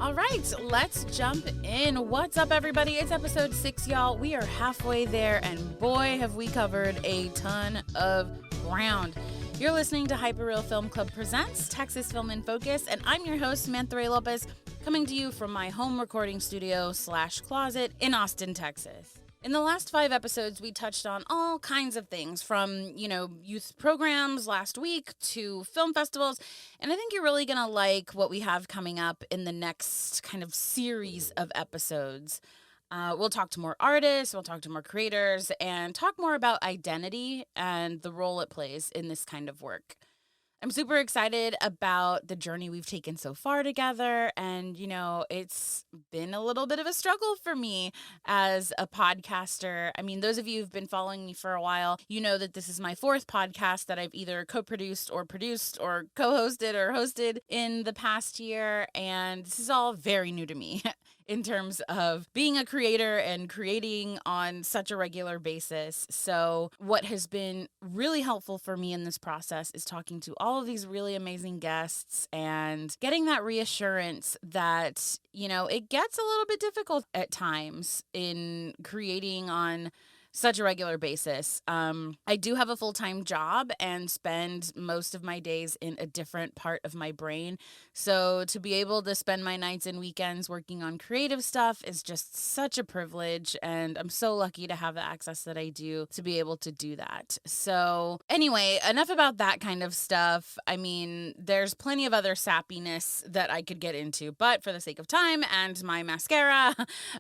All right, let's jump in. What's up, everybody? It's episode 6, y'all. We are halfway there, and boy, have we covered a ton of ground. You're listening to Hyperreal Film Club Presents Texas Film in Focus, and I'm your host, Samantha Ray Lopez, coming to you from my home recording studio / closet in Austin, Texas. In the last 5 episodes, we touched on all kinds of things from, youth programs last week to film festivals. And I think you're really going to like what we have coming up in the next kind of series of episodes. We'll talk to more artists, we'll talk to more creators, and talk more about identity and the role it plays in this kind of work. I'm super excited about the journey we've taken so far together. And, it's been a little bit of a struggle for me as a podcaster. I mean, those of you who've been following me for a while, you know that this is my 4th podcast that I've either co-produced or co-hosted or hosted in the past year. And this is all very new to me. In terms of being a creator and creating on such a regular basis. So what has been really helpful for me in this process is talking to all of these really amazing guests and getting that reassurance that, it gets a little bit difficult at times in creating on such a regular basis. I do have a full-time job and spend most of my days in a different part of my brain. So to be able to spend my nights and weekends working on creative stuff is just such a privilege. And I'm so lucky to have the access that I do to be able to do that. So anyway, enough about that kind of stuff. I mean, there's plenty of other sappiness that I could get into, but for the sake of time and my mascara,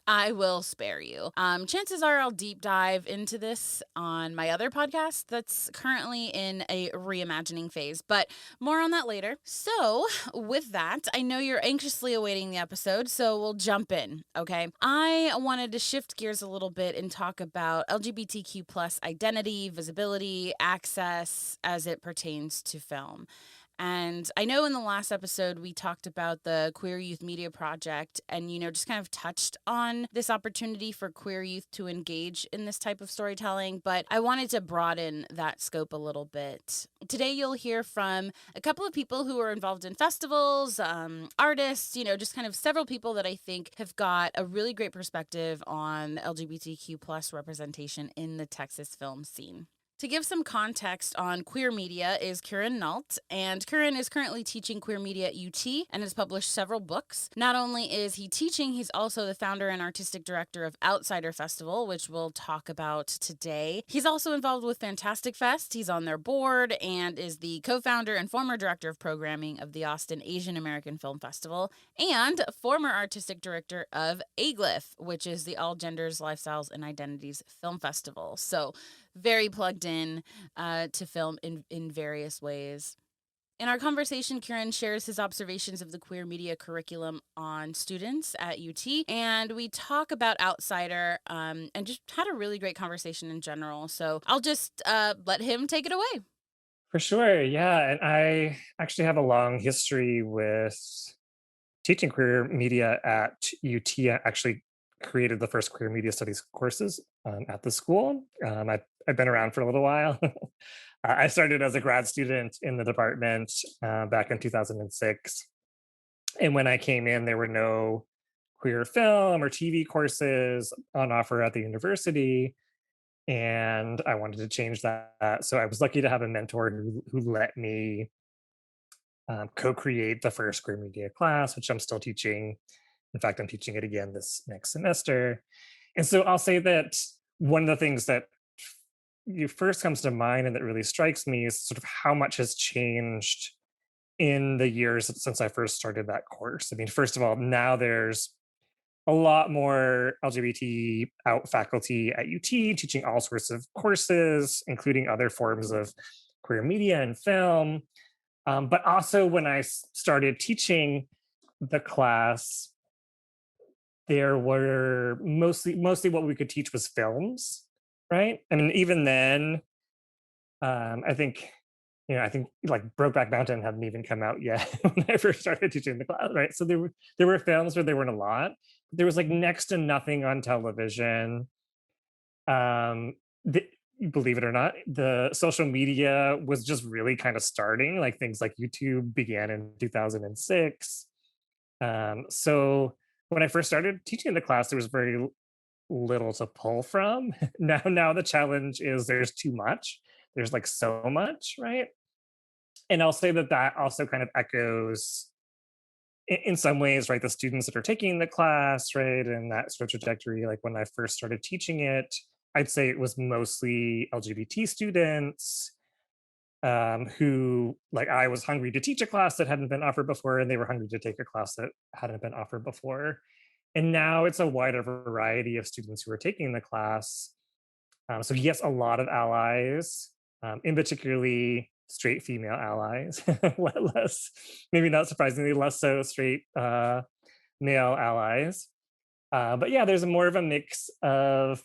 I will spare you. Chances are I'll deep dive into this on my other podcast that's currently in a reimagining phase, but more on that later. So with that, I know you're anxiously awaiting the episode, so we'll jump in, okay? I wanted to shift gears a little bit and talk about LGBTQ plus identity, visibility, access as it pertains to film. And I know in the last episode, we talked about the Queer Youth Media Project and, just kind of touched on this opportunity for queer youth to engage in this type of storytelling, but I wanted to broaden that scope a little bit. Today, you'll hear from a couple of people who are involved in festivals, artists, just kind of several people that I think have got a really great perspective on LGBTQ plus representation in the Texas film scene. To give some context on queer media is Curran Nault, and Curran is currently teaching queer media at UT and has published several books. Not only is he teaching, he's also the founder and artistic director of Outsider Festival, which we'll talk about today. He's also involved with Fantastic Fest. He's on their board and is the co-founder and former director of programming of the Austin Asian American Film Festival and former artistic director of AGLIF, which is the All Genders, Lifestyles, and Identities Film Festival. So very plugged in to film in various ways. In our conversation, Curran shares his observations of the queer media curriculum on students at UT, and we talk about Outsider and just had a really great conversation in general. So I'll just let him take it away. For sure, yeah. And I actually have a long history with teaching queer media at UT. I actually created the first queer media studies courses at the school. I've been around for a little while. I started as a grad student in the department back in 2006. And when I came in, there were no queer film or TV courses on offer at the university. And I wanted to change that. So I was lucky to have a mentor who let me co-create the first queer media class, which I'm still teaching. In fact, I'm teaching it again this next semester. And so I'll say that one of the things that you first comes to mind and that really strikes me is sort of how much has changed in the years since I first started that course. I mean, first of all, now there's a lot more LGBT out faculty at UT teaching all sorts of courses, including other forms of queer media and film. But also when I started teaching the class, there were mostly what we could teach was films, right? I mean, even then, I think like Brokeback Mountain hadn't even come out yet when I first started teaching the class, right? So there were films where there weren't a lot. There was like next to nothing on television. The, believe it or not, the social media was just really kind of starting. Like things like YouTube began in 2006. So when I first started teaching the class, there was very little to pull from. Now the challenge is there's too much. There's like so much, right? And I'll say that that also kind of echoes in some ways, right? The students that are taking the class, right? And that sort of trajectory, like when I first started teaching it, I'd say it was mostly LGBT students who, like, I was hungry to teach a class that hadn't been offered before, and they were hungry to take a class that hadn't been offered before. And now it's a wider variety of students who are taking the class. So yes, a lot of allies, in particularly straight female allies, less, maybe not surprisingly, less so straight male allies. But yeah, there's more of a mix of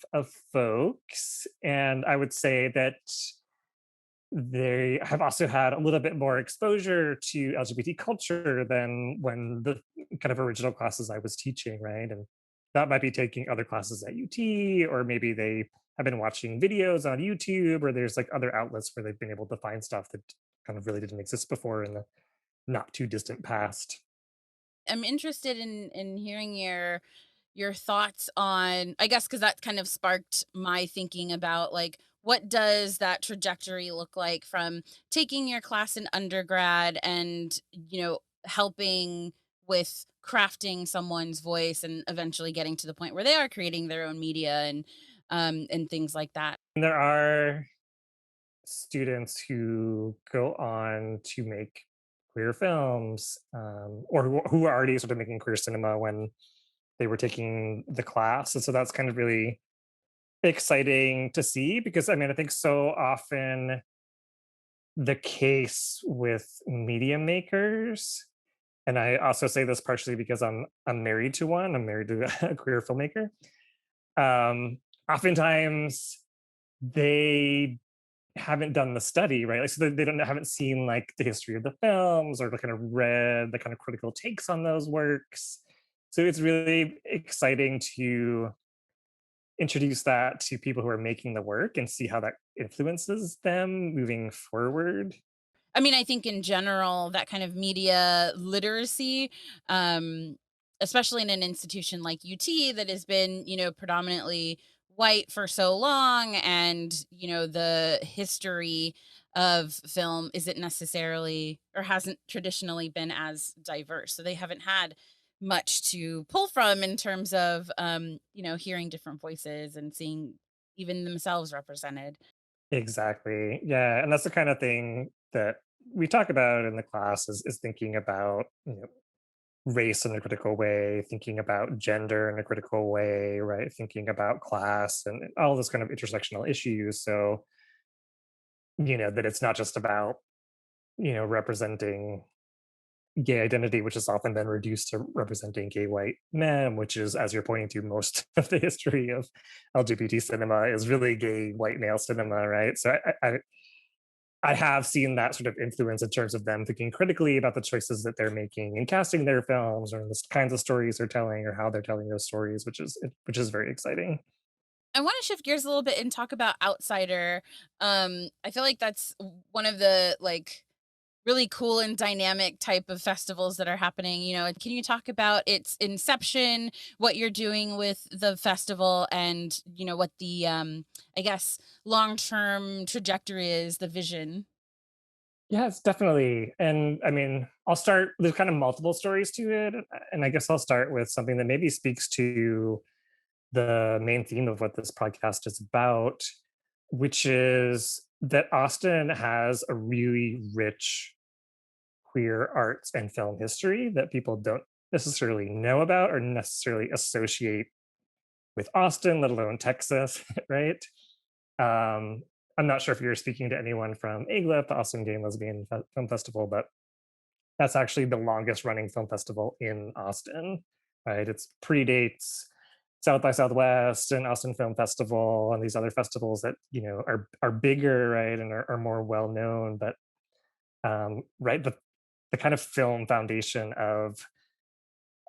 folks, and I would say that they have also had a little bit more exposure to LGBT culture than when the kind of original classes I was teaching, right? And that might be taking other classes at UT, or maybe they have been watching videos on YouTube, or there's like other outlets where they've been able to find stuff that kind of really didn't exist before in the not too distant past. I'm interested in hearing your thoughts on, I guess, because that kind of sparked my thinking about like what does that trajectory look like from taking your class in undergrad and helping with crafting someone's voice and eventually getting to the point where they are creating their own media and things like that. And there are students who go on to make queer films, or who are already sort of making queer cinema when they were taking the class. And so that's kind of really exciting to see because I mean, I think so often the case with media makers, and I also say this partially because I'm married to one, I'm married to a queer filmmaker. Oftentimes they haven't done the study, right? Like, so they don't haven't seen like the history of the films or kind of read the kind of critical takes on those works. So it's really exciting to introduce that to people who are making the work and see how that influences them moving forward. I mean, I think in general, that kind of media literacy, um, especially in an institution like UT that has been, predominantly white for so long, and the history of film isn't necessarily or hasn't traditionally been as diverse. So they haven't had much to pull from in terms of, hearing different voices and seeing even themselves represented. Exactly. Yeah. And that's the kind of thing that we talk about in the class is thinking about, race in a critical way, thinking about gender in a critical way, right? Thinking about class and all those kind of intersectional issues. So, that it's not just about, representing gay identity, which has often been reduced to representing gay white men, which is, as you're pointing to, most of the history of LGBT cinema is really gay white male cinema, right? So I have seen that sort of influence in terms of them thinking critically about the choices that they're making in casting their films or the kinds of stories they're telling or how they're telling those stories, which is very exciting. I want to shift gears a little bit and talk about Outsider. I feel like that's one of the like really cool and dynamic type of festivals that are happening. Can you talk about its inception, what you're doing with the festival, and what the I guess long-term trajectory is, the vision? Yes, definitely. And I mean, I'll start, there's kind of multiple stories to it. And I guess I'll start with something that maybe speaks to the main theme of what this podcast is about, which is that Austin has a really rich queer arts and film history that people don't necessarily know about or necessarily associate with Austin, let alone Texas, right? Um, I'm not sure if you're speaking to anyone from AGLIF, the Austin Gay and Lesbian Film Festival, but that's actually the longest running film festival in Austin, right? It predates South by Southwest and Austin Film Festival and these other festivals that are bigger, right, and are more well known. But right, the kind of film foundation of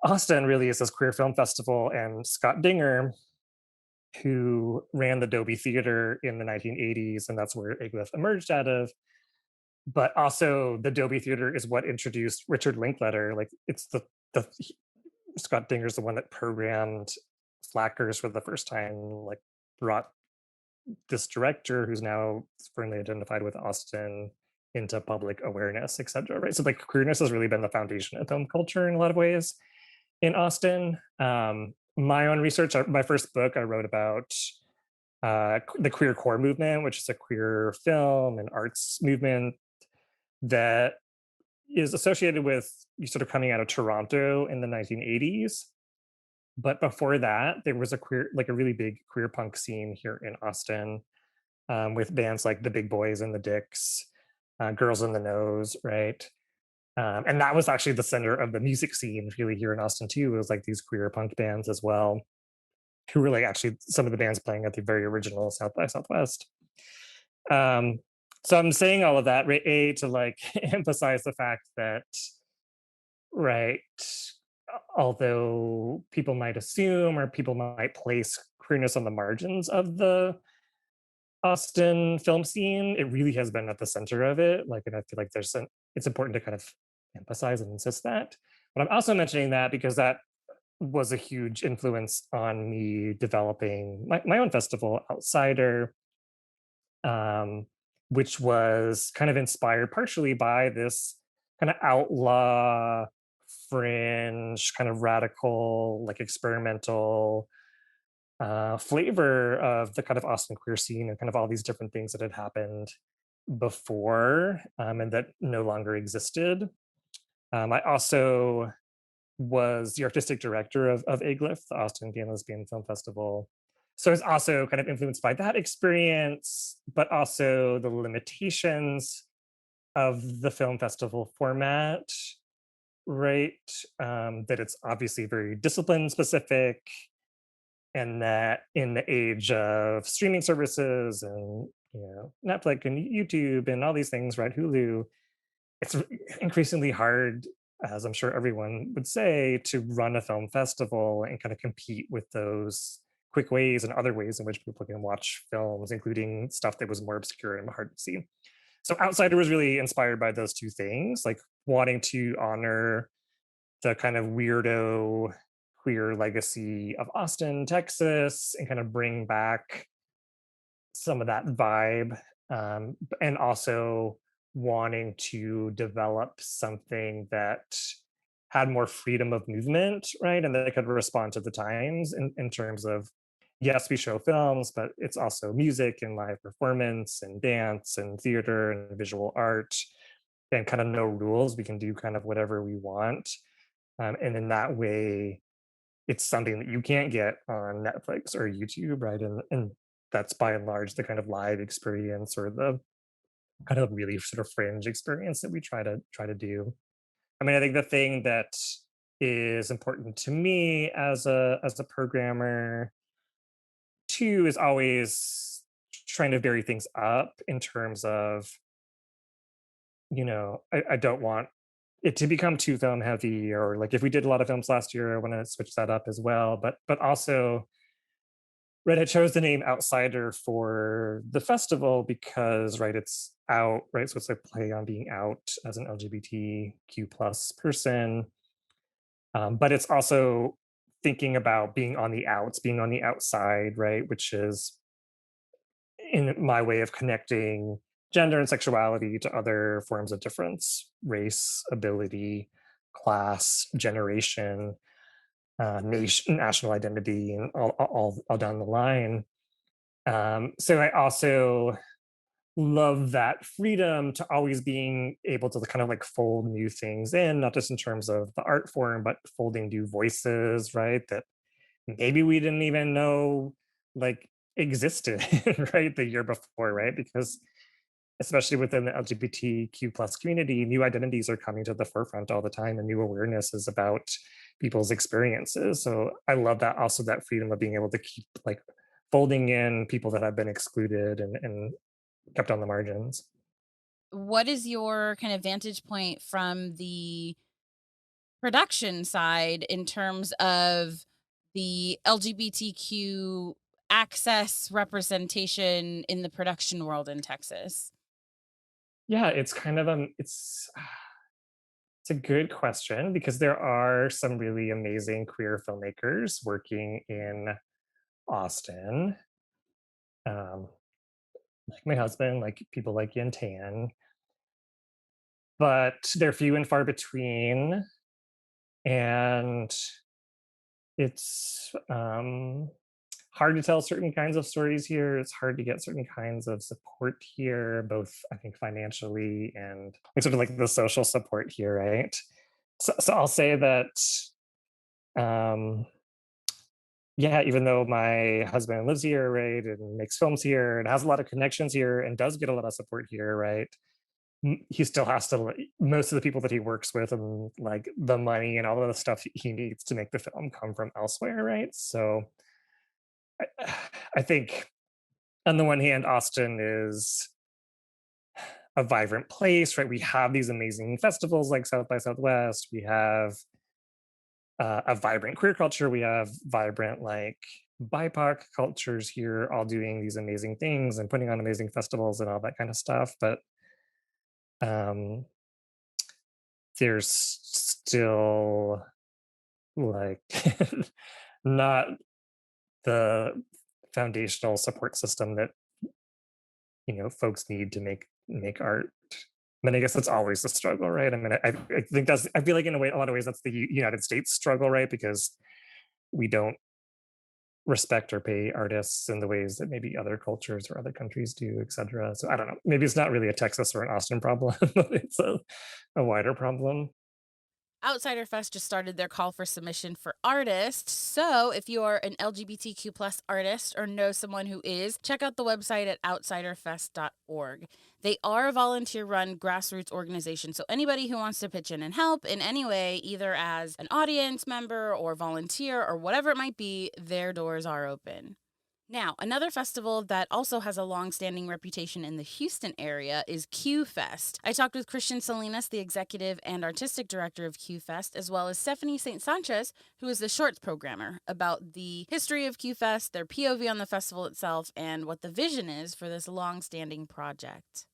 Austin really is this queer film festival, and Scott Dinger, who ran the Dobie Theater in the 1980s, and that's where AGLIF emerged out of. But also, the Dobie Theater is what introduced Richard Linkletter. Like, it's the Scott Dinger's the one that programmed Slackers for the first time, like brought this director who's now firmly identified with Austin into public awareness, et cetera, right? So like queerness has really been the foundation of film culture in a lot of ways in Austin. My own research, my first book I wrote about the queer core movement, which is a queer film and arts movement that is associated with sort of coming out of Toronto in the 1980s. But before that, there was a queer, like a really big queer punk scene here in Austin, with bands like the Big Boys and the Dicks, Girls in the Nose, right? And that was actually the center of the music scene really here in Austin too. It was like these queer punk bands as well, who were like actually some of the bands playing at the very original South by Southwest. Um, so I'm saying all of that, right? A, to like emphasize the fact that, right, although people might assume or people might place queerness on the margins of the Austin film scene, it really has been at the center of it. Like, and I feel like it's important to kind of emphasize and insist that. But I'm also mentioning that because that was a huge influence on me developing my own festival, Outsider, um, which was kind of inspired partially by this kind of outlaw, fringe, kind of radical, like experimental flavor of the kind of Austin queer scene and kind of all these different things that had happened before, and that no longer existed. I also was the artistic director of AGLIF, the Austin Gay and Lesbian Film Festival. So I was also kind of influenced by that experience, but also the limitations of the film festival format, right? That it's obviously very discipline specific, and that in the age of streaming services and Netflix and YouTube and all these things, right? Hulu, it's increasingly hard, as I'm sure everyone would say, to run a film festival and kind of compete with those quick ways and other ways in which people can watch films, including stuff that was more obscure and hard to see. So Outsider was really inspired by those two things, like wanting to honor the kind of weirdo queer legacy of Austin, Texas, and kind of bring back some of that vibe, and also wanting to develop something that had more freedom of movement, right? And that could respond to the times in terms of, yes, we show films, but it's also music and live performance and dance and theater and visual art and kind of no rules. We can do kind of whatever we want. And in that way, it's something that you can't get on Netflix or YouTube, right? And that's by and large the kind of live experience or the kind of really sort of fringe experience that we try to do. I mean, I think the thing that is important to me as a programmer too is always trying to vary things up in terms of, I don't want it to become too film heavy, or like if we did a lot of films last year, I want to switch that up as well. But also, right, I chose the name Outsider for the festival because, right, it's out, right? So it's a play on being out as an LGBTQ plus person. But it's also thinking about being on the outs, being on the outside, right? Which is in my way of connecting gender and sexuality to other forms of difference, race, ability, class, generation, nation, national identity, and all down the line. So I also love that freedom to always being able to kind of like fold new things in, not just in terms of the art form, but folding new voices, right? That maybe we didn't even know like existed, right? The year before, right? Because especially within the LGBTQ plus community, new identities are coming to the forefront all the time and new awareness is about people's experiences. So I love that, also that freedom of being able to keep like folding in people that have been excluded and kept on the margins. What is your kind of vantage point from the production side in terms of the LGBTQ access representation in the production world in Texas? Yeah, it's kind of It's a good question because there are some really amazing queer filmmakers working in Austin. Um, like my husband, like people like Yin Tan, but they're few and far between. And it's hard to tell certain kinds of stories here. It's hard to get certain kinds of support here, both I think financially and like sort of like the social support here, right? So I'll say that yeah, even though my husband lives here, right, and makes films here and has a lot of connections here and does get a lot of support here, right, he still has to most of the people that he works with and like the money and all of the stuff he needs to make the film come from elsewhere, right? So I think on the one hand, Austin is a vibrant place, right? We have these amazing festivals like South by Southwest. We have a vibrant queer culture. We have vibrant like BIPOC cultures here, all doing these amazing things and putting on amazing festivals and all that kind of stuff. But um, there's still like not the foundational support system that folks need to make art. I mean, I guess that's always the struggle, right? I mean, I think I feel like in a lot of ways that's the United States struggle, right? Because we don't respect or pay artists in the ways that maybe other cultures or other countries do, et cetera. So I don't know. Maybe it's not really a Texas or an Austin problem, but it's a wider problem. Outsider Fest just started their call for submission for artists. So if you are an LGBTQ plus artist or know someone who is, check out the website at outsiderfest.org. They are a volunteer-run grassroots organization, so anybody who wants to pitch in and help in any way, either as an audience member or volunteer or whatever it might be, their doors are open. Now, another festival that also has a long-standing reputation in the Houston area is Q Fest. I talked with Kristian Salinas, the executive and artistic director of Q Fest, as well as Stephanie Saint Sanchez, who is the shorts programmer, about the history of Q Fest, their POV on the festival itself, and what the vision is for this long-standing project.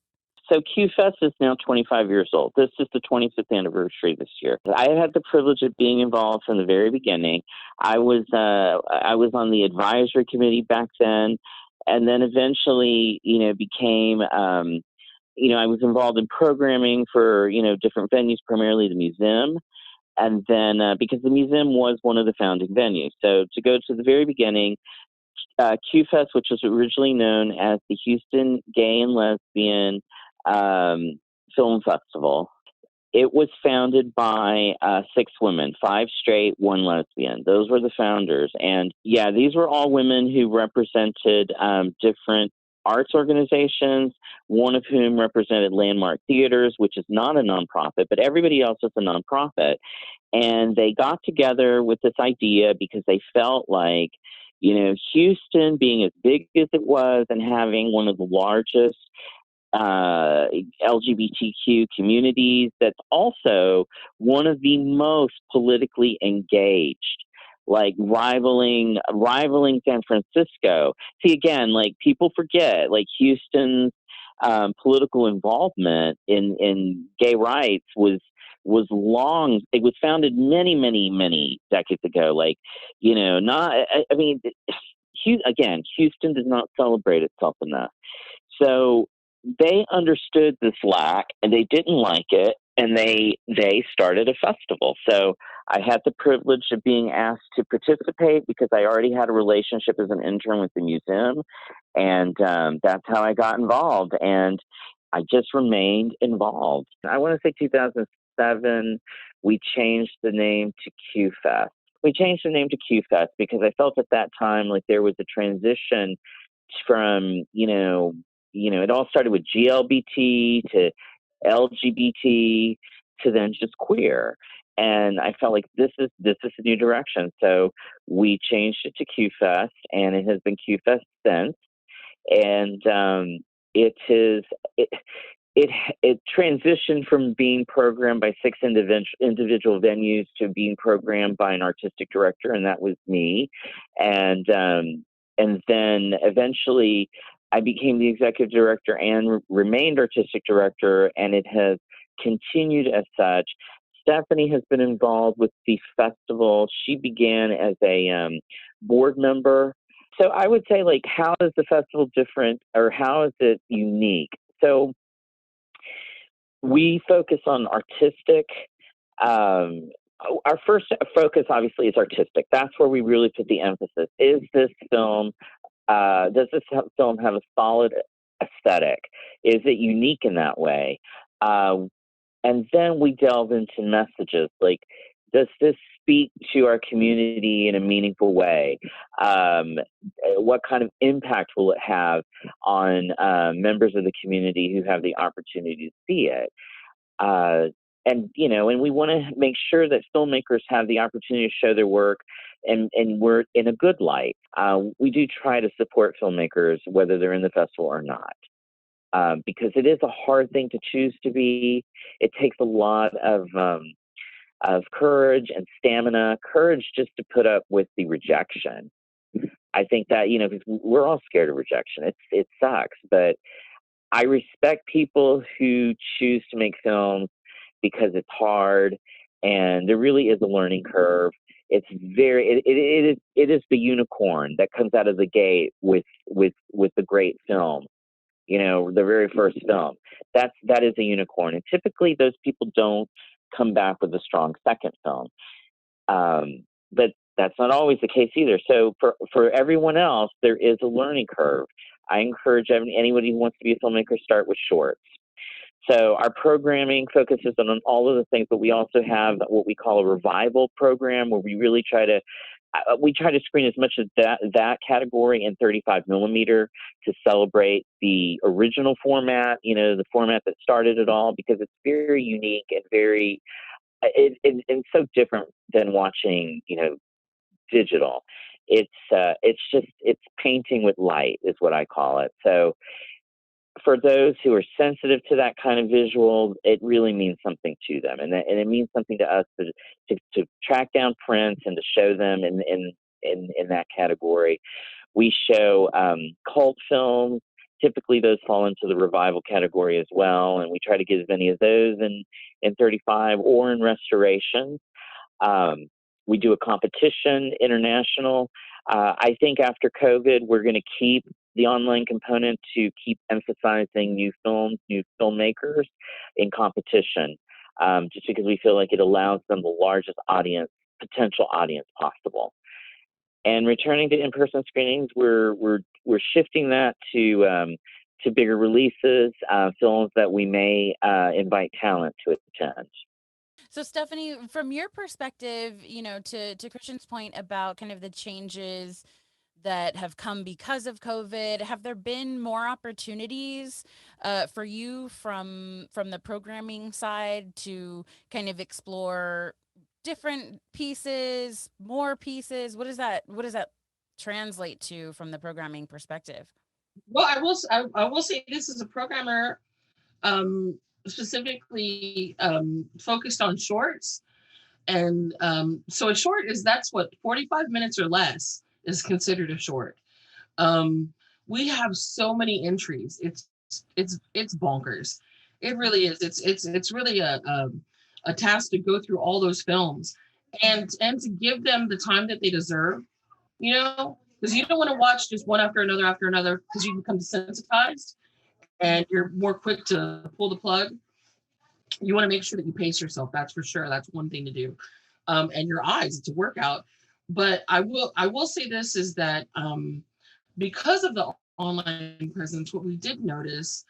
So Q Fest is now 25 years old. This is the 25th anniversary this year. I had the privilege of being involved from the very beginning. I was on the advisory committee back then, and then eventually, became, I was involved in programming for, different venues, primarily the museum. And then because the museum was one of the founding venues. So to go to the very beginning, Q Fest, which was originally known as the Houston Gay and Lesbian Film Festival. It was founded by 6 women, 5 straight, 1 lesbian. Those were the founders. And yeah, these were all women who represented different arts organizations, one of whom represented Landmark Theaters, which is not a nonprofit, but everybody else is a nonprofit. And they got together with this idea because they felt like, Houston being as big as it was and having one of the largest LGBTQ communities, that's also one of the most politically engaged, like rivaling San Francisco. See, again, like people forget, like Houston's political involvement in gay rights was long. It was founded many decades ago. Like, Houston does not celebrate itself enough. So they understood this lack and they didn't like it, and they started a festival. So I had the privilege of being asked to participate because I already had a relationship as an intern with the museum, and that's how I got involved, and I just remained involved. I want to say 2007, we changed the name to Q Fest. We changed the name to Q Fest because I felt at that time like there was a transition from, it all started with GLBT to LGBT to then just queer. And I felt like this is a new direction. So we changed it to Q Fest, and it has been Q Fest since. And it transitioned from being programmed by 6 individual venues to being programmed by an artistic director, and that was me. And then eventually I became the executive director and remained artistic director, and it has continued as such Stephanie has been involved with the festival. She began as a board member. So I would say, like, how is the festival different, or how is it unique? So we focus on artistic. Our first focus, obviously, is artistic. That's where we really put the emphasis. Is this film, does this film have a solid aesthetic? Is it unique in that way? And then we delve into messages like, does this speak to our community in a meaningful way? What kind of impact will it have on members of the community who have the opportunity to see it? And we want to make sure that filmmakers have the opportunity to show their work, and we're in a good light. We do try to support filmmakers, whether they're in the festival or not. Because it is a hard thing to choose to be. It takes a lot of courage and stamina, courage just to put up with the rejection. I think that, because we're all scared of rejection. It sucks, but I respect people who choose to make films because it's hard, and there really is a learning curve. It is the unicorn that comes out of the gate with the great film. The very first film. That is a unicorn, and typically those people don't come back with a strong second film. But that's not always the case either. So for everyone else, there is a learning curve. I encourage anybody who wants to be a filmmaker, start with shorts. So our programming focuses on all of the things, but we also have what we call a revival program, where we really try to screen as much of that category in 35 millimeter to celebrate the original format, the format that started it all, because it's very unique and very, it's so different than watching, digital. It's painting with light is what I call it. So for those who are sensitive to that kind of visual, it really means something to them, and it means something to us to track down prints and to show them in that category. We show cult films. Typically, those fall into the revival category as well, and we try to get as many of those in 35 or in restoration. We do a competition, international. I think after COVID, we're going to keep the online component to keep emphasizing new films, new filmmakers in competition, just because we feel like it allows them the largest potential audience possible. And returning to in-person screenings, we're shifting that to bigger releases, films that we may invite talent to attend. So, Stephanie, from your perspective, to Kristian's point about kind of the changes that have come because of COVID, have there been more opportunities for you from the programming side to kind of explore different pieces, more pieces? What does that translate to from the programming perspective? Well, I will say this as a programmer, specifically focused on shorts. And so a short that's what, 45 minutes or less is considered a short. We have so many entries. It's bonkers. It really is. It's really a task to go through all those films and to give them the time that they deserve, because you don't want to watch just one after another, because you become desensitized and you're more quick to pull the plug. You want to make sure that you pace yourself. That's for sure. That's one thing to do. And your eyes, it's a workout. But I will say this is that because of the online presence, what we did notice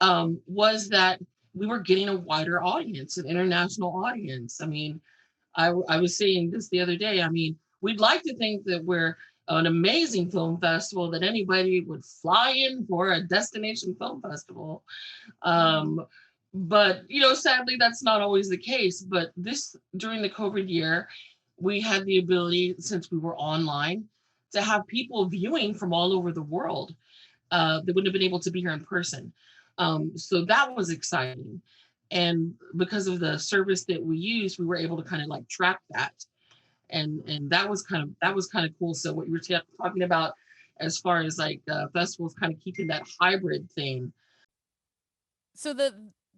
was that we were getting a wider audience, an international audience. I mean, I was saying this the other day. I mean, we'd like to think that we're an amazing film festival, that anybody would fly in for a destination film festival. But, sadly, that's not always the case. But during the COVID year, we had the ability, since we were online, to have people viewing from all over the world that wouldn't have been able to be here in person. So that was exciting. And because of the service that we used, we were able to kind of like track that. And that was kind of cool. So what you were talking about as far as like festivals kind of keeping that hybrid thing. So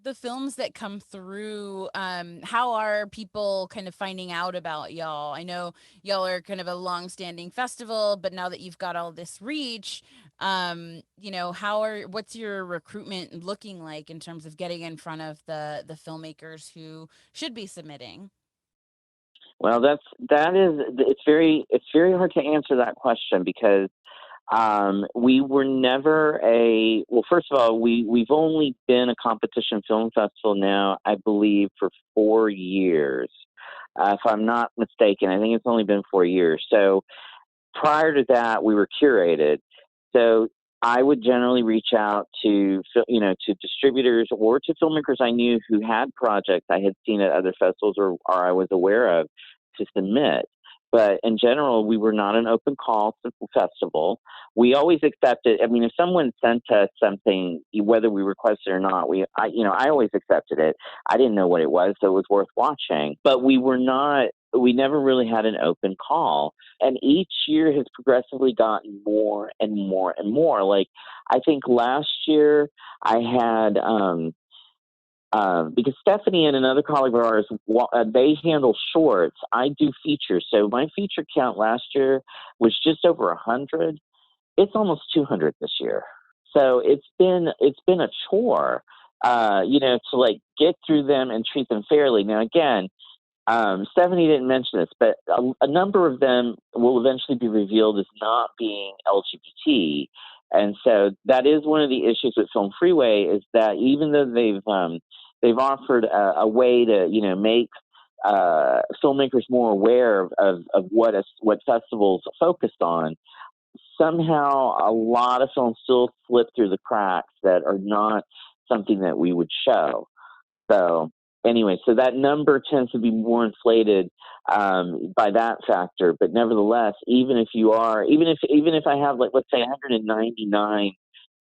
the films that come through, how are people kind of finding out about y'all? I know y'all are kind of a long-standing festival, but now that you've got all this reach, what's your recruitment looking like in terms of getting in front of the filmmakers who should be submitting? Well, it's very hard to answer that question because we were never first of all, we've only been a competition film festival now, I believe, for 4 years. If I'm not mistaken, I think it's only been 4 years. So prior to that, we were curated. So I would generally reach out to distributors or to filmmakers I knew who had projects I had seen at other festivals or I was aware of to submit. But in general, we were not an open call festival. We always accepted. I mean, if someone sent us something, whether we requested or not, I always accepted it. I didn't know what it was, so it was worth watching. But we never really had an open call. And each year has progressively gotten more and more and more. Like, I think last year I had, because Stephanie and another colleague of ours, they handle shorts. I do features. So my feature count last year was just over 100. It's almost 200 this year. So it's been a chore, to like get through them and treat them fairly. Now, again, Stephanie didn't mention this, but a number of them will eventually be revealed as not being LGBT. And so that is one of the issues with Film Freeway is that even though they've offered a way to, make filmmakers more aware of what festivals focused on, somehow a lot of films still slip through the cracks that are not something that we would show. So anyway, so that number tends to be more inflated by that factor. But nevertheless, even if I have, like, let's say 199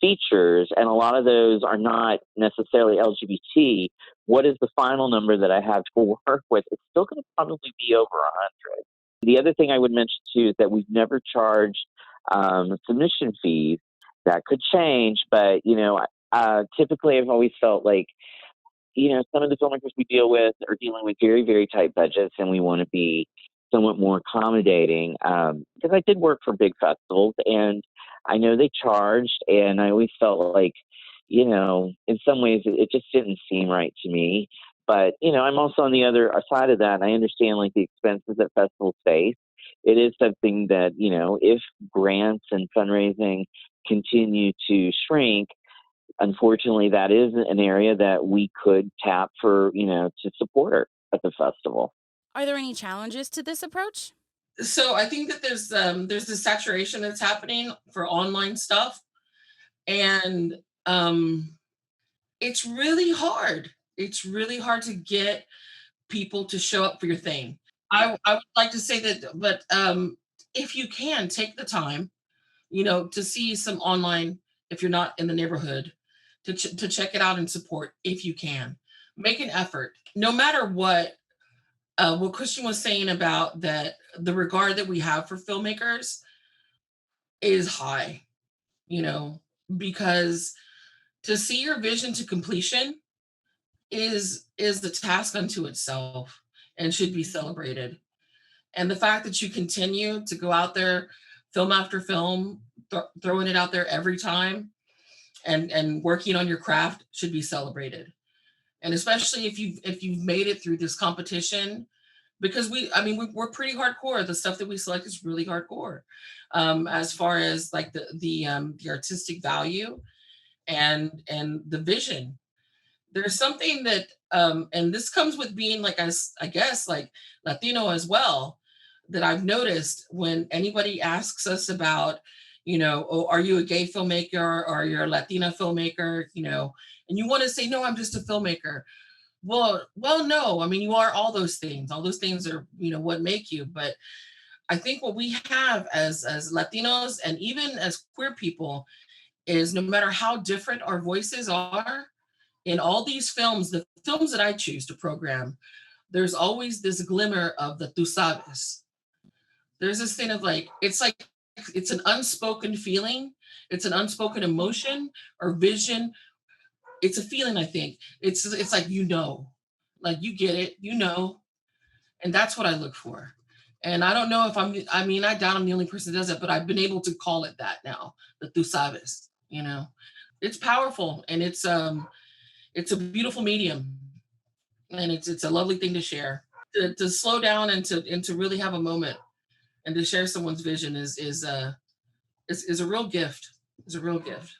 features, and a lot of those are not necessarily LGBT, what is the final number that I have to work with? It's still going to probably be over 100. The other thing I would mention too is that we've never charged submission fees. That could change, but typically I've always felt like, some of the filmmakers we deal with are dealing with very, very tight budgets, and we want to be somewhat more accommodating. Because I did work for big festivals, and I know they charged, and I always felt like, in some ways it just didn't seem right to me. But, I'm also on the other side of that, and I understand, like, the expenses that festivals face. It is something that, if grants and fundraising continue to shrink, unfortunately, that is an area that we could tap for, to support her at the festival. Are there any challenges to this approach? So I think that there's this saturation that's happening for online stuff, and it's really hard. It's really hard to get people to show up for your thing. I would like to say that, but if you can take the time, to see some online, if you're not in the neighborhood, to check it out and support if you can. Make an effort, no matter what Kristian was saying about that, the regard that we have for filmmakers is high, because to see your vision to completion is the task unto itself and should be celebrated. And the fact that you continue to go out there, film after film, throwing it out there every time, and working on your craft should be celebrated. And especially if you've made it through this competition, because we're pretty hardcore. The stuff that we select is really hardcore, as far as like the artistic value and the vision. There's something that and this comes with being, like, I guess, like, Latino as well, that I've noticed when anybody asks us about, oh, are you a gay filmmaker or you're a Latina filmmaker, and you want to say, no, I'm just a filmmaker. Well, no, I mean, you are all those things. All those things are, what make you. But I think what we have as Latinos and even as queer people is, no matter how different our voices are, in all these films, the films that I choose to program, there's always this glimmer of the tu sabes. There's this thing of like it's an unspoken feeling, it's an unspoken emotion or vision It's a feeling, I think. It's like, like you get it, and that's what I look for. And I don't know if I doubt I'm the only person that does it, but I've been able to call it that now, the tú sabes, It's powerful, and it's a beautiful medium, and it's a lovely thing to share. To slow down and to really have a moment and to share someone's vision is a real gift. Is a real gift.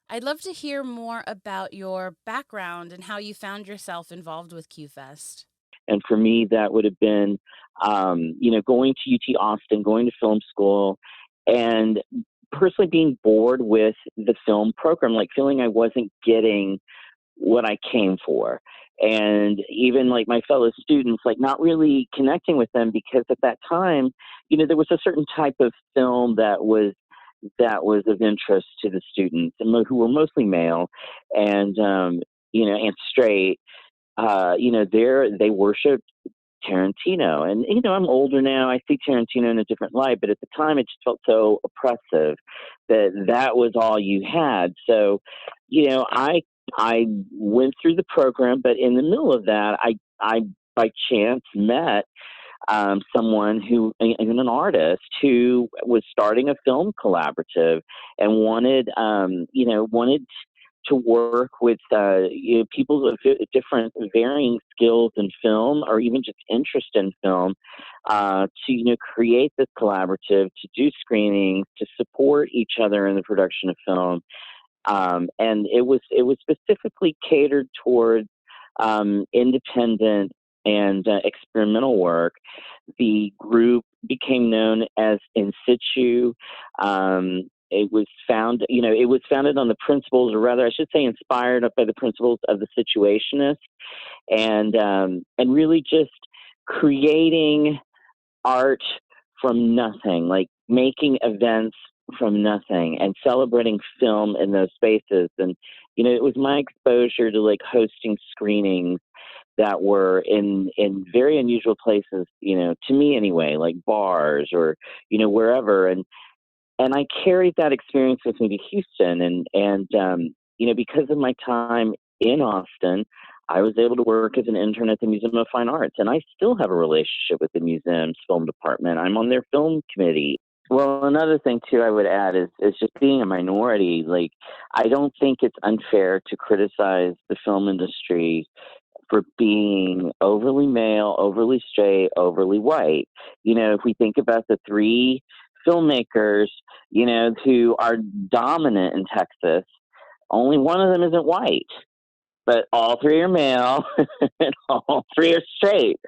I'd love to hear more about your background and how you found yourself involved with QFest. And for me, that would have been, going to UT Austin, going to film school, and personally being bored with the film program, like feeling I wasn't getting what I came for. And even like my fellow students, like not really connecting with them, because at that time, there was a certain type of film that was of interest to the students, and who were mostly male and, and straight. They worshiped Tarantino. And, I'm older now. I see Tarantino in a different light, but at the time it just felt so oppressive that was all you had. So, I went through the program, but in the middle of that, I by chance met someone an artist who was starting a film collaborative and wanted to work with people of different varying skills in film, or even just interest in film, to create this collaborative, to do screenings, to support each other in the production of film. And it was specifically catered towards independent and experimental work. The group became known as In Situ. It was founded on the principles, or rather, I should say, inspired by the principles of the Situationist, and really just creating art from nothing, like making events from nothing and celebrating film in those spaces. And it was my exposure to like hosting screenings that were in very unusual places, to me anyway, like bars or wherever. And I carried that experience with me to Houston, and because of my time in Austin, I was able to work as an intern at the Museum of Fine Arts, and I still have a relationship with the museum's film department. I'm on their film committee. Well, another thing too I would add is just being a minority. Like, I don't think it's unfair to criticize the film industry for being overly male, overly straight, overly white. If we think about the three filmmakers, who are dominant in Texas, only one of them isn't white, but all three are male and all three are straight.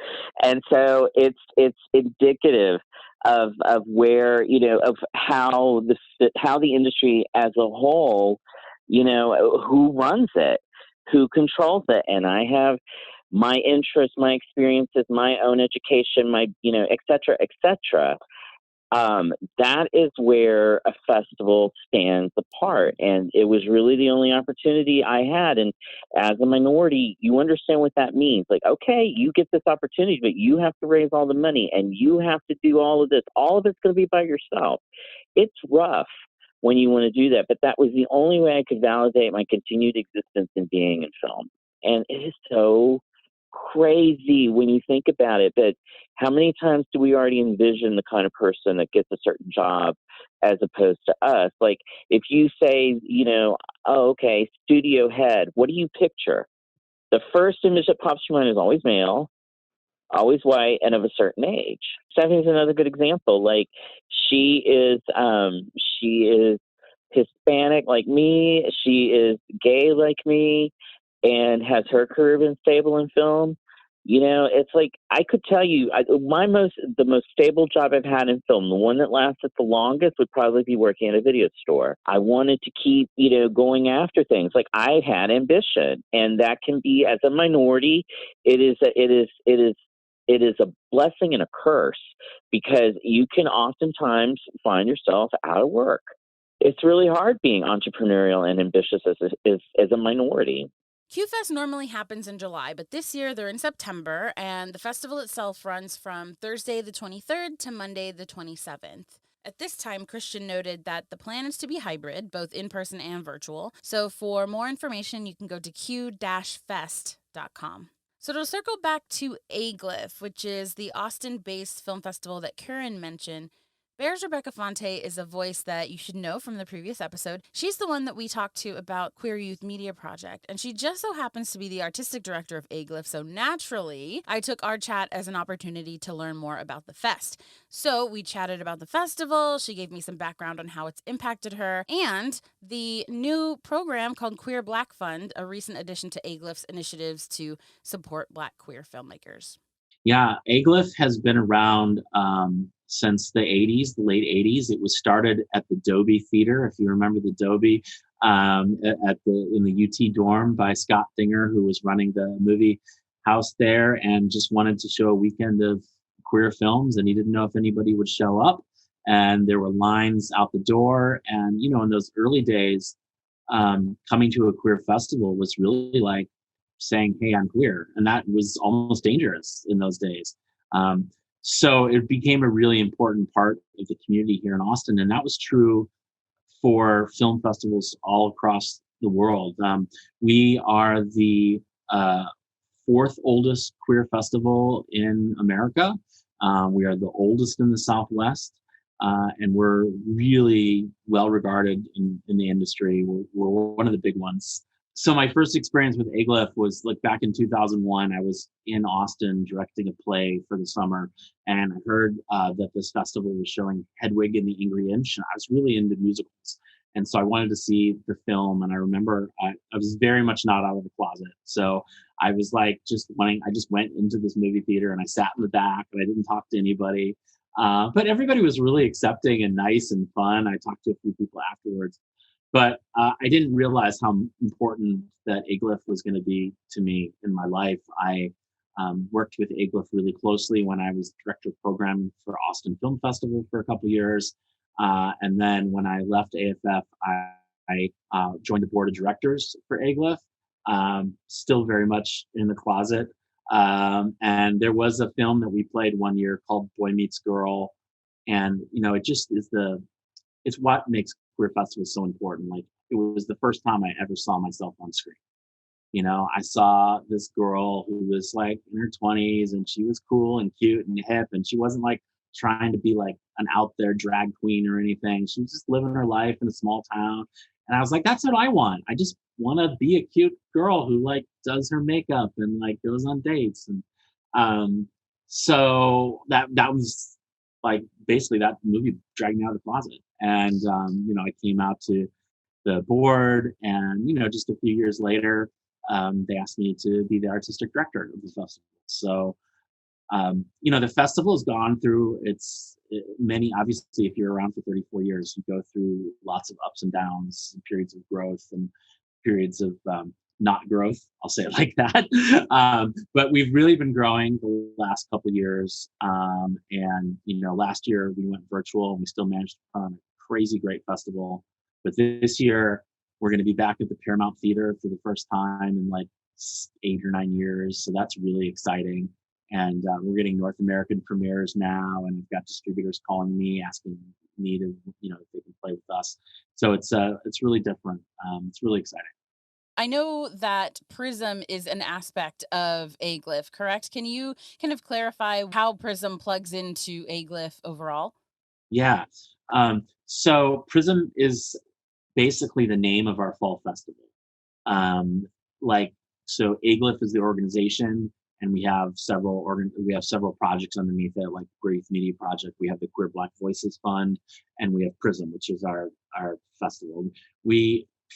And so it's indicative of where, of how the industry as a whole, who runs it, who controls it. And I have my interests, my experiences, my own education, et cetera. That is where a festival stands apart. And it was really the only opportunity I had. And as a minority, you understand what that means. Like, okay, you get this opportunity, but you have to raise all the money and you have to do all of this. All of it's going to be by yourself. It's rough when you want to do that. But that was the only way I could validate my continued existence in being in film. And it is so crazy when you think about it, but how many times do we already envision the kind of person that gets a certain job as opposed to us? Like, if you say, oh, okay, studio head, what do you picture? The first image that pops to mind is always male, always white, and of a certain age. Stephanie's another good example. Like, she is Hispanic like me, she is gay like me, and has her career been stable in film? It's like, I could tell you, the most stable job I've had in film, the one that lasted the longest, would probably be working at a video store. I wanted to keep, going after things. Like, I had ambition, and that can be, as a minority, it is a blessing and a curse, because you can oftentimes find yourself out of work. It's really hard being entrepreneurial and ambitious as a minority. QFest normally happens in July, but this year they're in September, and the festival itself runs from Thursday the 23rd to Monday the 27th. At this time, Kristian noted that the plan is to be hybrid, both in person and virtual. So for more information, you can go to q-fest.com. So to circle back to AGLIF, which is the Austin-based film festival that Curran mentioned, Bear's Rebecca Fonte is a voice that you should know from the previous episode. She's the one that we talked to about Queer Youth Media Project, and she just so happens to be the artistic director of AGLIF, so naturally, I took our chat as an opportunity to learn more about the fest. So we chatted about the festival, she gave me some background on how it's impacted her, and the new program called Queer Black Fund, a recent addition to AGLIF's initiatives to support Black queer filmmakers. Yeah, AGLIF has been around since the 80s, the late 80s. It was started at the Dobie Theater, if you remember the Dobie, in the UT dorm by Scott Dinger, who was running the movie house there and just wanted to show a weekend of queer films, and he didn't know if anybody would show up. And there were lines out the door. And, you know, in those early days, coming to a queer festival was really like saying, hey, I'm queer. And that was almost dangerous in those days. So it became a really important part of the community here in Austin. And that was true for film festivals all across the world. We are the fourth oldest queer festival in America. We are the oldest in the Southwest. And we're really well regarded in the industry. We're one of the big ones. So my first experience with AGLIF was like back in 2001. I was in Austin directing a play for the summer, and I heard that this festival was showing Hedwig and the Angry Inch, and I was really into musicals. And so I wanted to see the film, and I remember I was very much not out of the closet. So I was like I just went into this movie theater and I sat in the back and I didn't talk to anybody. But everybody was really accepting and nice and fun. I talked to a few people afterwards. But I didn't realize how important that AGLIF was going to be to me in my life. I worked with AGLIF really closely when I was director of programming for Austin Film Festival for a couple of years. And then when I left AFF, I joined the board of directors for AGLIF, still very much in the closet. And there was a film that we played one year called Boy Meets Girl. And, you know, it just is it's what makes queer festivals so important. Like, it was the first time I ever saw myself on screen. You know, I saw this girl who was like in her 20s and she was cool and cute and hip, and she wasn't like trying to be like an out there drag queen or anything. She was just living her life in a small town. And I was like, that's what I want. I just want to be a cute girl who like does her makeup and like goes on dates. And so that was like basically that movie dragged me out of the closet. And you know, I came out to the board, and you know, just a few years later, they asked me to be the artistic director of the festival. So you know, the festival has gone through many, obviously, if you're around for 34 years, you go through lots of ups and downs, and periods of growth and periods of not growth. I'll say it like that. But we've really been growing the last couple of years. And, you know, last year we went virtual and we still managed to put on a crazy great festival. But this year we're going to be back at the Paramount Theater for the first time in like 8 or 9 years. So that's really exciting. And we're getting North American premieres now, and we've got distributors calling me, asking me to, you know, if they can play with us. So it's really different. It's really exciting. I know that Prism is an aspect of AGLIF, correct? Can you kind of clarify how Prism plugs into AGLIF overall? Yeah. So Prism is basically the name of our fall festival. So AGLIF is the organization, and we have several projects underneath it, like Queer Youth Media Project. We have the Queer Black Voices Fund, and we have Prism, which is our festival.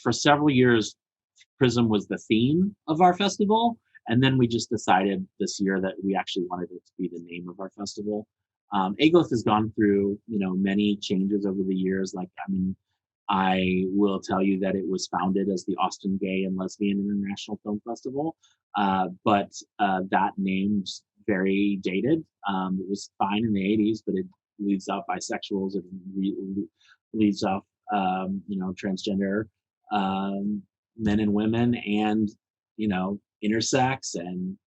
For several years, Prism was the theme of our festival, and then we just decided this year that we actually wanted it to be the name of our festival. AGLIF has gone through, you know, many changes over the years. Like, I mean, I will tell you that it was founded as the Austin Gay and Lesbian International Film Festival, but that name's very dated. It was fine in the 80s, but it leaves out bisexuals, it leaves off, you know, transgender men and women, and, you know, intersex, and,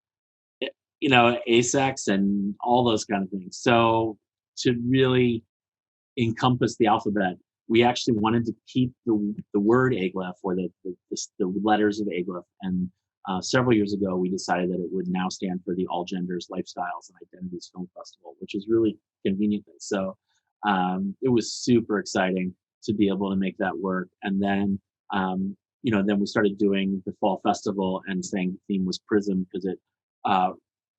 you know, asex, and all those kind of things. So to really encompass the alphabet. We actually wanted to keep the word AGLIF, or the letters of AGLIF. And several years ago, we decided that it would now stand for the All Genders, Lifestyles, and Identities Film Festival, which was really convenient. So it was super exciting to be able to make that work. And then, then we started doing the fall festival and saying the theme was Prism, because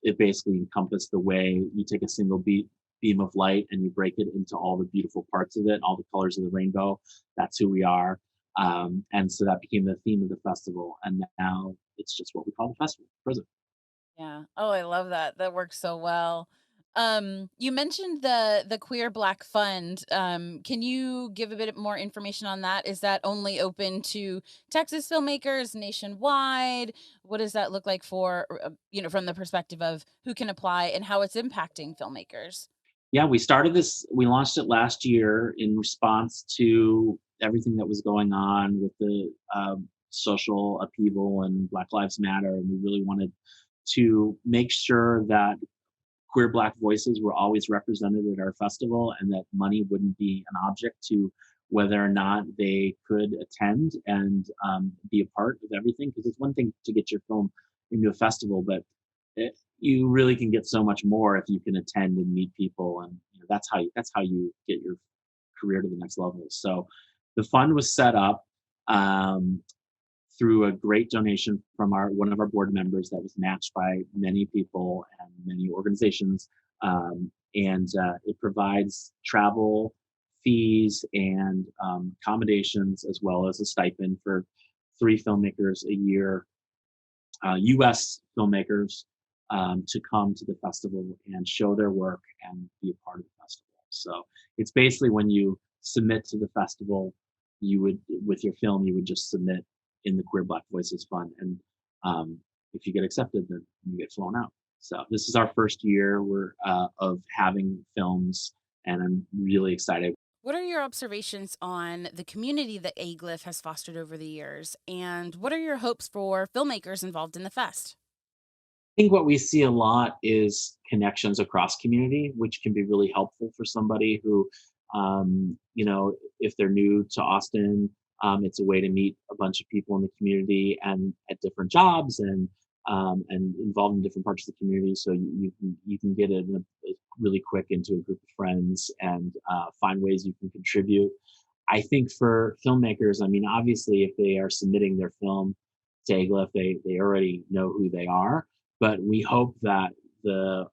it basically encompassed the way you take a single beam of light and you break it into all the beautiful parts of it, all the colors of the rainbow. That's who we are. And so that became the theme of the festival. And now it's just what we call the festival, Prism. Yeah. Oh, I love that. That works so well. You mentioned the Queer Black Fund. Can you give a bit more information on that? Is that only open to Texas filmmakers nationwide? What does that look like for, from the perspective of who can apply and how it's impacting filmmakers? Yeah, we launched it last year in response to everything that was going on with the social upheaval and Black Lives Matter. And we really wanted to make sure that queer Black voices were always represented at our festival, and that money wouldn't be an object to whether or not they could attend and be a part of everything. Because it's one thing to get your film into a festival, but you really can get so much more if you can attend and meet people, and that's how you get your career to the next level. So the fund was set up through a great donation from one of our board members that was matched by many people and many organizations, and it provides travel fees and accommodations, as well as a stipend for 3 filmmakers a year, U.S. filmmakers, to come to the festival and show their work and be a part of the festival. So it's basically when you submit to the festival, with your film, you would just submit in the Queer Black Voices Fund, and if you get accepted, then you get flown out. So this is our first year of having films, and I'm really excited. What are your observations on the community that AGLIF has fostered over the years, and what are your hopes for filmmakers involved in the fest? I think what we see a lot is connections across community, which can be really helpful for somebody who, if they're new to Austin, it's a way to meet a bunch of people in the community and at different jobs and involved in different parts of the community. So you can get in really quick into a group of friends and find ways you can contribute. I think for filmmakers, obviously, if they are submitting their film to AGLIF, they already know who they are. But we hope that the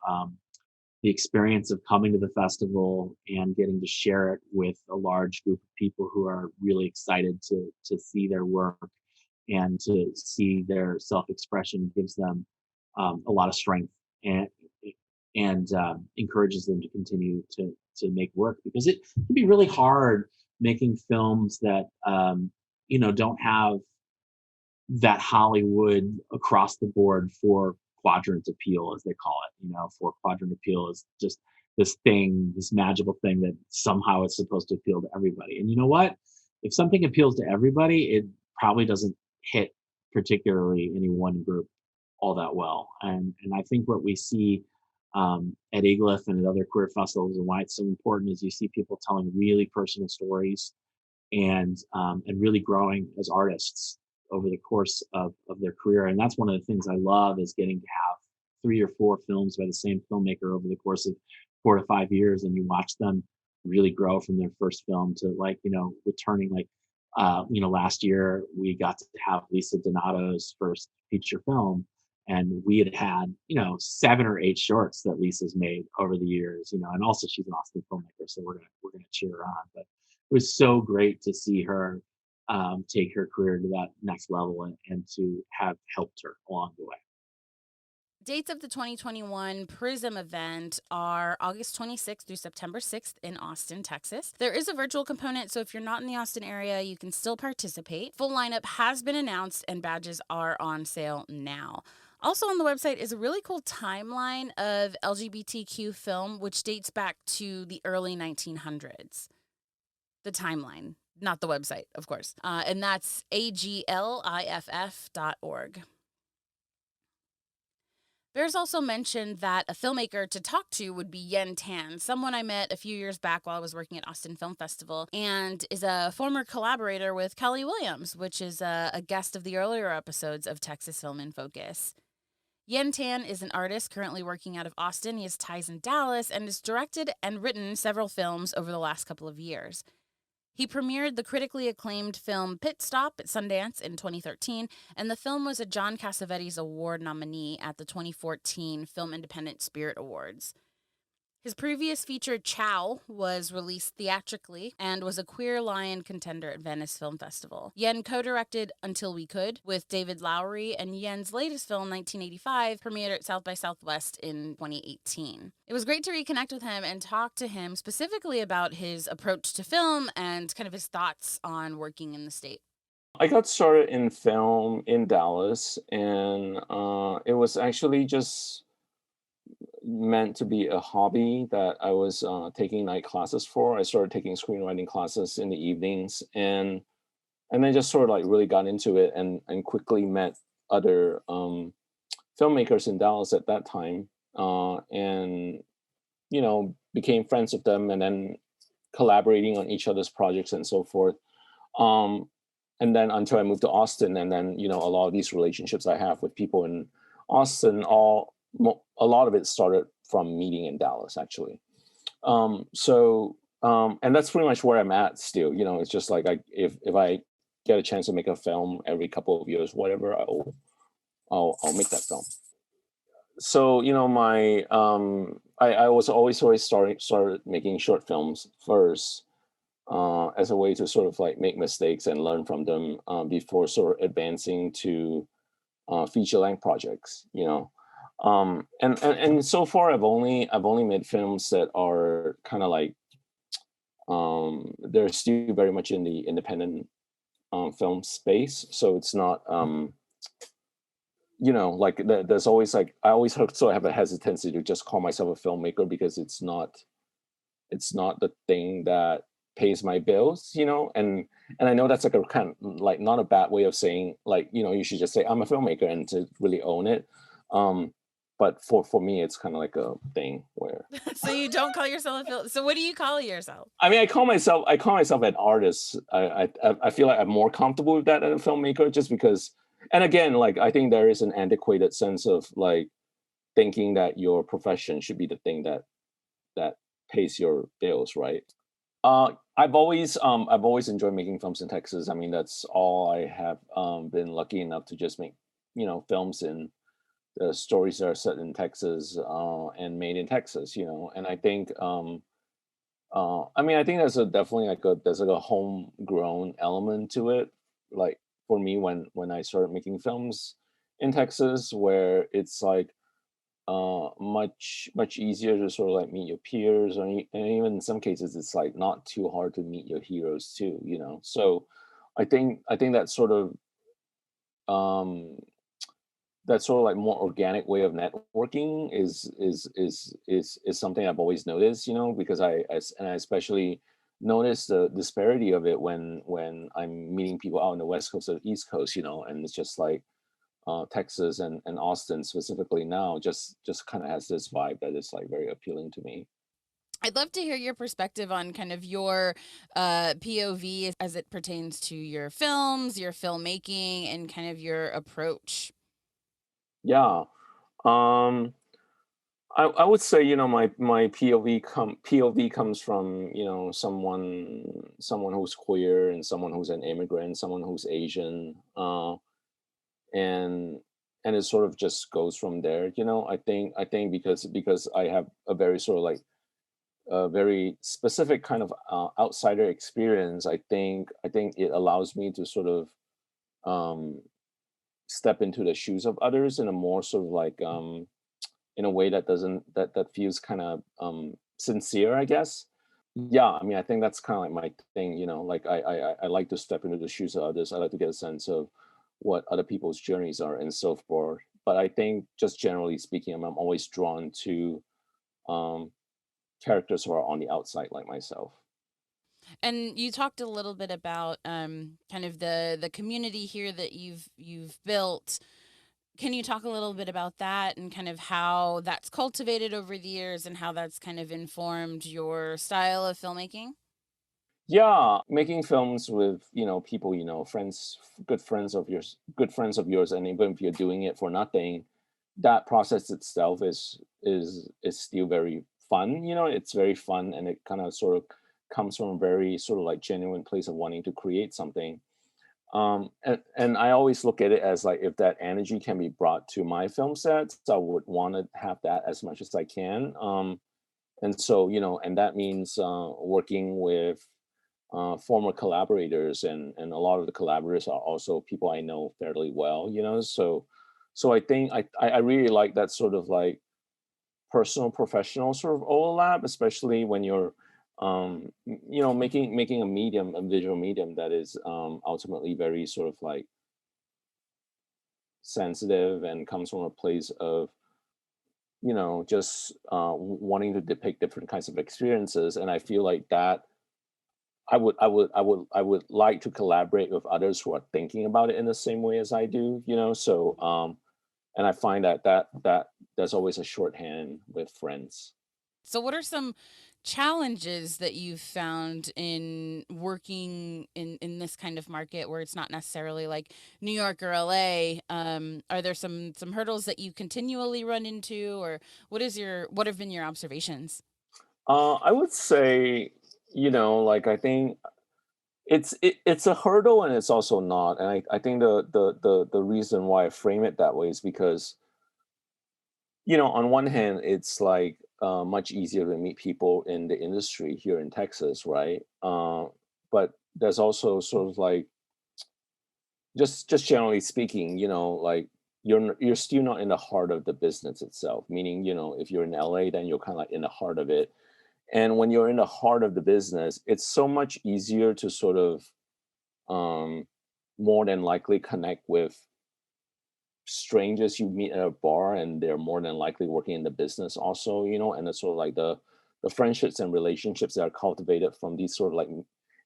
experience of coming to the festival and getting to share it with a large group of people who are really excited to see their work and to see their self-expression gives them a lot of strength and encourages them to continue to make work, because it can be really hard making films that don't have that Hollywood across the board for quadrant appeal, as they call it. For quadrant appeal is just this magical thing that somehow it's supposed to appeal to everybody. And you know what? If something appeals to everybody, it probably doesn't hit particularly any one group all that well. And I think what we see at AGLIF and at other queer festivals, and why it's so important, is you see people telling really personal stories and really growing as artists over the course of their career. And that's one of the things I love, is getting to have 3 or 4 films by the same filmmaker over the course of 4 to 5 years, and you watch them really grow from their first film to returning. Last year we got to have Lisa Donato's first feature film, and we had 7 or 8 shorts that Lisa's made over the years, and also she's an Austin filmmaker, so we're gonna cheer her on. But it was so great to see her take her career to that next level and to have helped her along the way. Dates of the 2021 Prism event are August 26th through September 6th in Austin, Texas. There is a virtual component, so if you're not in the Austin area, you can still participate. Full lineup has been announced and badges are on sale now. Also on the website is a really cool timeline of LGBTQ film, which dates back to the early 1900s. The timeline, not the website, of course. And that's agliff.org. Bears also mentioned that a filmmaker to talk to would be Yen Tan, someone I met a few years back while I was working at Austin Film Festival, and is a former collaborator with Kelly Williams, which is a guest of the earlier episodes of Texas Film in Focus. Yen Tan is an artist currently working out of Austin. He has ties in Dallas and has directed and written several films over the last couple of years. He premiered the critically acclaimed film Pit Stop at Sundance in 2013, and the film was a John Cassavetes Award nominee at the 2014 Film Independent Spirit Awards. His previous feature, Chow, was released theatrically and was a Queer Lion contender at Venice Film Festival. Yen co-directed Until We Could with David Lowery, and Yen's latest film, 1985, premiered at South by Southwest in 2018. It was great to reconnect with him and talk to him specifically about his approach to film and kind of his thoughts on working in the state. I got started in film in Dallas, and it was actually just meant to be a hobby that I was taking night classes for. I started taking screenwriting classes in the evenings, and then just sort of like really got into it, and quickly met other filmmakers in Dallas at that time, and became friends with them, and then collaborating on each other's projects and so forth. And then until I moved to Austin, and then a lot of these relationships I have with people in Austin, a lot of it started from meeting in Dallas, actually. And that's pretty much where I'm at still. It's just like if I get a chance to make a film every couple of years, whatever, I'll make that film. So I was always started making short films first, as a way to sort of like make mistakes and learn from them, before sort of advancing to feature length projects. And so far I've only made films that are kind of like they're still very much in the independent film space. So it's not like there's always like I always sort of have a hesitancy to just call myself a filmmaker, because it's not the thing that pays my bills, and I know that's like a kind of like not a bad way of saying like you should just say I'm a filmmaker and to really own it. But for me, it's kind of like a thing where. So you don't call yourself a film. So what do you call yourself? I mean, I call myself an artist. I feel like I'm more comfortable with that than a filmmaker, just because. And again, like I think there is an antiquated sense of like thinking that your profession should be the thing that pays your bills, right? I've always enjoyed making films in Texas. I mean, that's all I have been lucky enough to just make films in. The stories that are set in Texas, and made in Texas, and I think, I think there's definitely like a homegrown element to it. Like for me, when I started making films in Texas, where it's like much easier to sort of like meet your peers, and even in some cases, it's like not too hard to meet your heroes too. So I think that sort of that sort of like more organic way of networking is something I've always noticed, because I especially notice the disparity of it when I'm meeting people out on the West Coast or East Coast, and it's just like Texas and Austin specifically now just kind of has this vibe that is like very appealing to me. I'd love to hear your perspective on kind of your POV as it pertains to your films, your filmmaking, and kind of your approach. Yeah. I would say, my POV comes from, someone who's queer, and someone who's an immigrant, someone who's Asian, and it sort of just goes from there. I think because I have a very sort of like a very specific kind of outsider experience, I think it allows me to sort of step into the shoes of others in a more sort of like in a way that feels kind of sincere, I guess. Yeah, I mean, I think that's kind of like my thing, like I like to step into the shoes of others. I like to get a sense of what other people's journeys are and so forth. But I think just generally speaking, I'm always drawn to characters who are on the outside like myself. And you talked a little bit about kind of the community here that you've built. Can you talk a little bit about that and kind of how that's cultivated over the years and how that's kind of informed your style of filmmaking? Yeah, making films with, people, friends, good friends of yours, and even if you're doing it for nothing, that process itself is still very fun. It's very fun, and it kind of sort of comes from a very sort of like genuine place of wanting to create something. And I always look at it as like, if that energy can be brought to my film sets, I would want to have that as much as I can. And so, and that means working with former collaborators, and a lot of the collaborators are also people I know fairly well. So I think I really like that sort of like personal professional sort of overlap, especially when you're making a visual medium that is ultimately very sort of like sensitive and comes from a place of just wanting to depict different kinds of experiences. And I feel like that I would like to collaborate with others who are thinking about it in the same way as I do. So and I find that there's always a shorthand with friends. So, what are some challenges that you've found in working in this kind of market where it's not necessarily like New York or LA? Are there some hurdles that you continually run into, or what have been your observations? I would say, like, I think it's a hurdle, and it's also not. And I think the reason why I frame it that way is because, on one hand, it's like much easier to meet people in the industry here in Texas, right? But there's also sort of like, just generally speaking, like, you're still not in the heart of the business itself. Meaning, if you're in LA, then you're kind of like in the heart of it. And when you're in the heart of the business, it's so much easier to sort of um, more than likely connect with strangers you meet at a bar, and they're more than likely working in the business also. And it's sort of like the friendships and relationships that are cultivated from these sort of like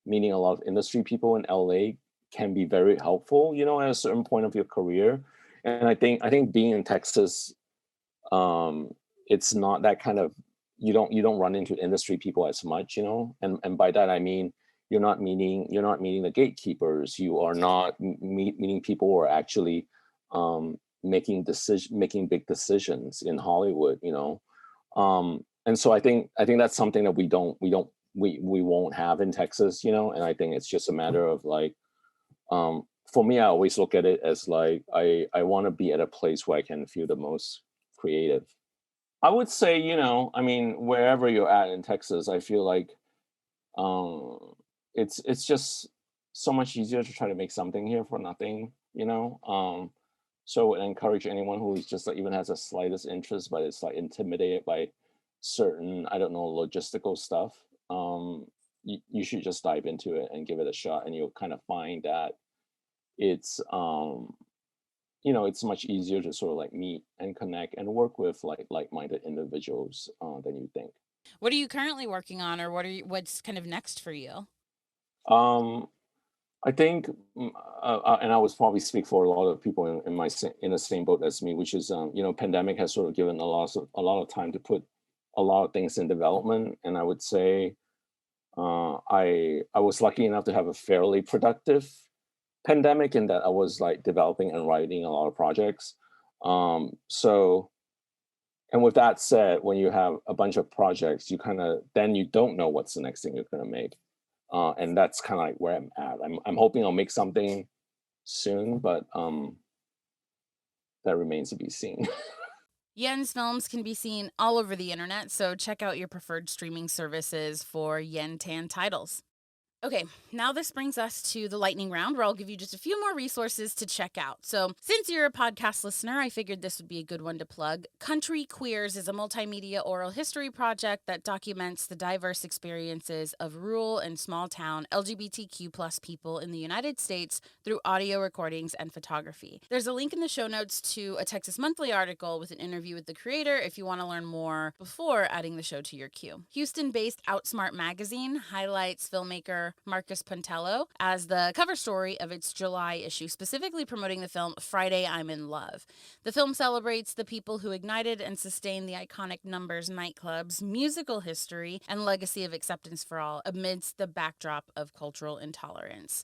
meeting a lot of industry people in LA can be very helpful, at a certain point of your career. And I think being in Texas, it's not that kind of, you don't run into industry people as much. And by that I mean, you're not meeting the gatekeepers. You are not meeting people who are actually making big decisions in Hollywood. And so I think that's something that we won't have in Texas. And I think it's just a matter of like, for me, I always look at it as like, I want to be at a place where I can feel the most creative. I would say, I mean, wherever you're at in Texas, I feel like um, it's just so much easier to try to make something here for nothing. So I encourage anyone who is just like even has the slightest interest, but it's like intimidated by certain, I don't know, logistical stuff. You should just dive into it and give it a shot, and you'll kind of find that it's it's much easier to sort of like meet and connect and work with like-minded individuals than you think. What are you currently working on, or what's kind of next for you? Um, I think, and I would probably speak for a lot of people in the same boat as me, which is, pandemic has sort of given a lot of time to put a lot of things in development. And I would say, I was lucky enough to have a fairly productive pandemic in that I was like developing and writing a lot of projects. So, and with that said, when you have a bunch of projects, then you don't know what's the next thing you're going to make. And that's kind of like where I'm at. I'm hoping I'll make something soon, but that remains to be seen. Yen's films can be seen all over the internet, so check out your preferred streaming services for Yen Tan titles. Okay, now this brings us to the lightning round, where I'll give you just a few more resources to check out. So, since you're a podcast listener, I figured this would be a good one to plug. Country Queers is a multimedia oral history project that documents the diverse experiences of rural and small town LGBTQ plus people in the United States through audio recordings and photography. There's a link in the show notes to a Texas Monthly article with an interview with the creator if you want to learn more before adding the show to your queue. Houston-based Outsmart Magazine highlights filmmaker Marcus Pontello, as the cover story of its July issue, specifically promoting the film Friday I'm in Love. The film celebrates the people who ignited and sustained the iconic Numbers nightclub's musical history and legacy of acceptance for all amidst the backdrop of cultural intolerance.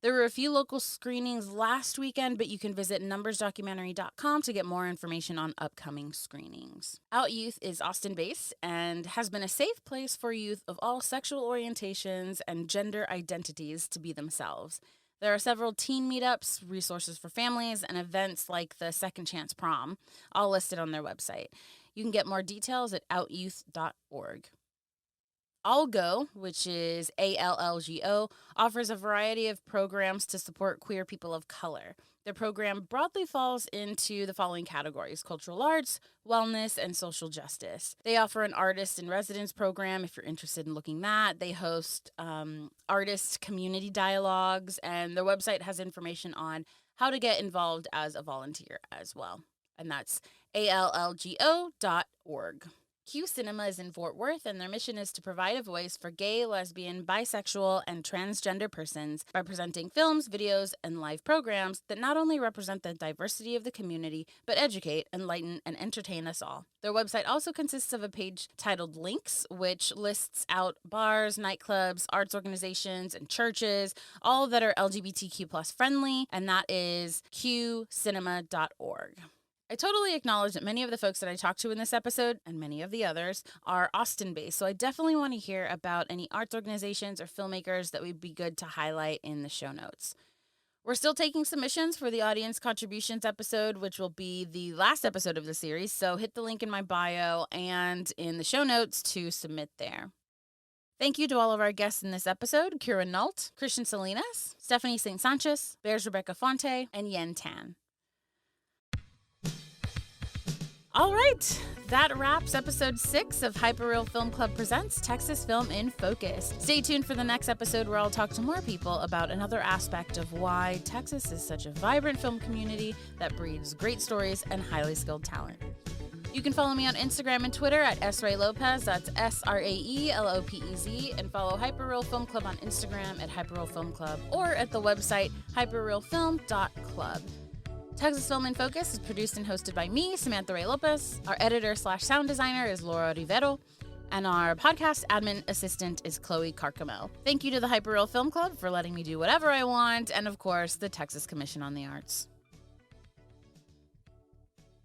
There were a few local screenings last weekend, but you can visit numbersdocumentary.com to get more information on upcoming screenings. Out Youth is Austin-based and has been a safe place for youth of all sexual orientations and gender identities to be themselves. There are several teen meetups, resources for families, and events like the Second Chance Prom, all listed on their website. You can get more details at outyouth.org. ALGO, which is ALLGO, offers a variety of programs to support queer people of color. Their program broadly falls into the following categories: cultural arts, wellness, and social justice. They offer an artist in residence program if you're interested in looking that. They host artist community dialogues, and their website has information on how to get involved as a volunteer as well. And that's allgo.org. Q Cinema is in Fort Worth, and their mission is to provide a voice for gay, lesbian, bisexual, and transgender persons by presenting films, videos, and live programs that not only represent the diversity of the community, but educate, enlighten, and entertain us all. Their website also consists of a page titled Links, which lists out bars, nightclubs, arts organizations, and churches, all that are LGBTQ plus friendly, and that is qcinema.org. I totally acknowledge that many of the folks that I talked to in this episode, and many of the others, are Austin-based, so I definitely want to hear about any arts organizations or filmmakers that would be good to highlight in the show notes. We're still taking submissions for the audience contributions episode, which will be the last episode of the series, so hit the link in my bio and in the show notes to submit there. Thank you to all of our guests in this episode: Curran Nault, Kristian Salinas, Stephanie Saint Sanchez, Bears Rebecca Fonte, and Yen Tan. All right, that wraps episode 6 of Hyperreal Film Club presents Texas Film in Focus. Stay tuned for the next episode where I'll talk to more people about another aspect of why Texas is such a vibrant film community that breeds great stories and highly skilled talent. You can follow me on Instagram and Twitter at sraelopez, that's SRAELOPEZ, and follow Hyperreal Film Club on Instagram at Hyperreal Film Club or at the website hyperrealfilm.club. Texas Film in Focus is produced and hosted by me, Samantha Ray Lopez. Our editor/sound designer is Laura Rivero, and our podcast admin assistant is Chloe Carcamel. Thank you to the Hyperreal Film Club for letting me do whatever I want, and of course, the Texas Commission on the Arts.